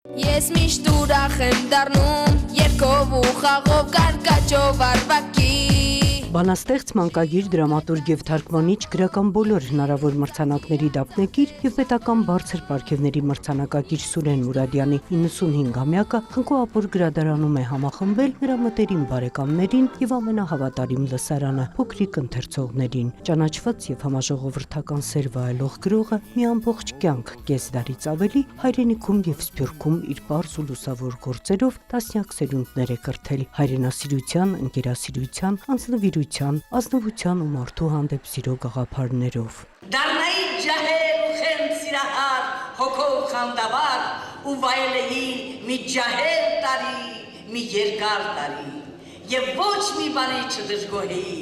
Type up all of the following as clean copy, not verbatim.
Ես միշտ ուրախ եմ դառնում երգով ու խաղով կարկաճով արվակի Բանաստեղծ, մանկագիր, դրամատուրգ եւ թարգմանիչ, գրական բոլոր հնարավոր մրցանակների դափնեկիր եւ պետական բարձր պարգևների մրցանակակիր Սուրեն Մուրադյանի 95-ամյակը Խնկո-Ապոր գրադարանում է համախմբել նրա մտերիմ բարեկամներին եւ ամենահավատարիմ լսարանը փոքրիկ ընթերցողներին։ Ճանաչված եւ համաժողովրդական սեր վայելող գրողը մի ամբողջ կյանք կես դարից ավելի հայրենիքում եւ Սփյուռքում իր պարզ ու լուսավոր գործերով տասնյակ սերունդներ է կրթել հայրենասիրության, ընկերասիրության, անձնվիրության, ազնվության ու մարդու հանդեպ սիրո գաղափարներով։ Դառնայի ջահել ու խենթ սիրահար, հոգով խանդավառ ու վայելեի մի ջահել տարի, մի երկար տարի, եւ ոչ մի բանի չդժգոհեի։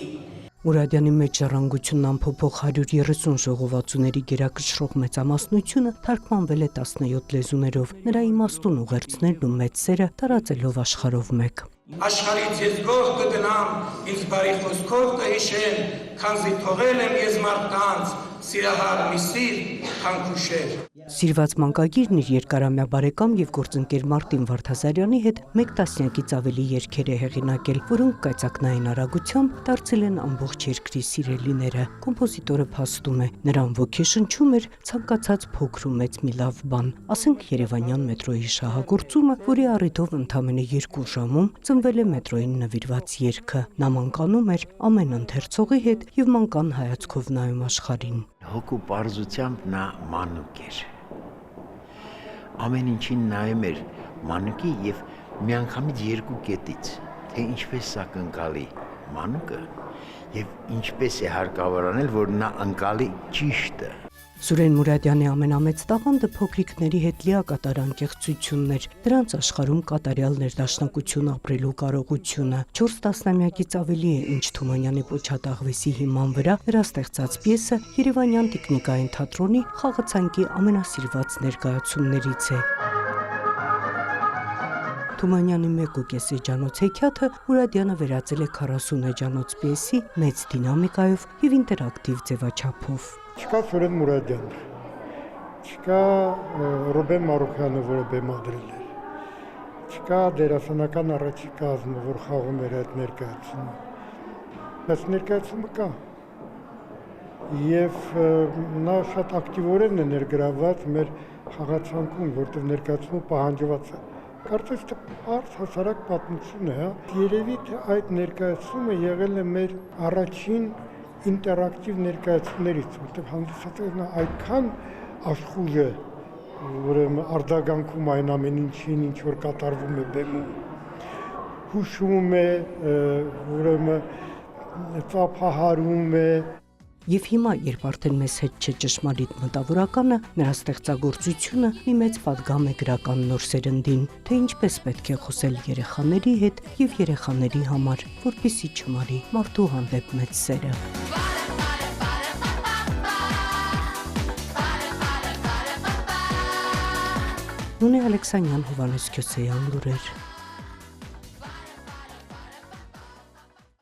Մուրադյանի մեջ ժառանգությունն ամփոփող 130 ժողովածուների գերակշռող մեծամասնությունը թարգմանվել է 17 լեզուներով, նրա իմաստուն ուղերձներն ու մեծ սերը տարածելով աշխարհով մեկ։ Աշխարհից ես գող կգնամ, ինձ բարի խոսքով կհիշեն, քանզի թողել եմ ես մարդկանց, սիրահար մի սիր, քանքուշեր։ Սիրված մանկագիրն իր երկարամյա բարեկամ եւ գործընկեր Մարտին Վարդազարյանի հետ մեկ տասնյակից ավելի երգեր է հեղինակել, որոնք կայծակնային արագությամբ դարձել են ամբողջ երկրի սիրելիները։ Կոմպոզիտորը փաստում է, նրան ոգեշնչում էր ցանկացած փոքր ու մեծ մի լավ բան, ասենք Երևանյան մետրոյի շահագործումը, որի առիթով ընդամենը 2 ժամում ծնվել է մետրոյին նվիրված երգը։ Նա մանկանում էր ամեն ընթերցողի հետ եւ մանկան հայացքով նայում աշխարհին։ Հոգու պարզությամբ նա մանուկ էր։ Ամեն ինչին նայում էր մանուկի եւ միանգամից երկու կետից, թե ինչպես է կնկալի մանուկը եւ ինչպես է հարկավոր անել, որ նա ընկալի ճիշտը։ Սուրեն Մուրադյանի ամենամեծ տաղանդը փոքրիկների հետ լիակատար անկեղծությունն էր, դրանց աշխարհում կատարյալ ներդաշնակություն ապրելու կարողությունը։ 4 տասնամյակից ավելի է, ինչ Թումանյանի Պոչատաղվեսի հիման վրա նրա ստեղծած պիեսը Երևանյան տիկնիկային թատրոնի խաղացանկի ամենասիրված ներկայացումներից է։ Թումանյանի 1.5 էջանոց հեքիաթը Մուրադյանը վերածել է 40 էջանոց պիեսի մեծ դինամիկայով եւ ինտերակտիվ ձևաչափով։ Չկա Սուրեն Մուրադյանը, չկա Ռոբեն Մարուքյանը, որը բեմադրել էր, չկա դերասանական առաջին կազմը, որ խաղում էր այդ ներկայացումը, բայց ներկայացումը կա եւ նա շատ ակտիվորեն է ներգրավված մեր խաղացանկում, որտեղ ներկայացումը պահանջված է։ Կարծես թե արդ հասարակ պատմություն է, երևի թե այդ ներկայացումը եղել է մեր առաջին ինտերակտիվ ներկայացումներից, որտեղ հանդիսացել է այդքան աշխուժ է, ուրեմն արձագանքում այն ամեն ինչին, ինչ որ կատարվում է բեմում, հուշում է, ուրեմն ծափահարում է։ Եվ հիմա, երբ արդեն մեզ հետ չէ ճշմարիտ մտավորականը, նրա ստեղծագործությունը մի մեծ պատգամ է գրական նոր սերնդին, թե ինչպես պետք է խոսել երեխաների հետ եւ երեխաների համար, որպեսզի չմարի մարդու հանդեպ մեծ սերը։ Նունե Ալեքսանյան, Հովհաննես Քյոսեյան, լուրեր։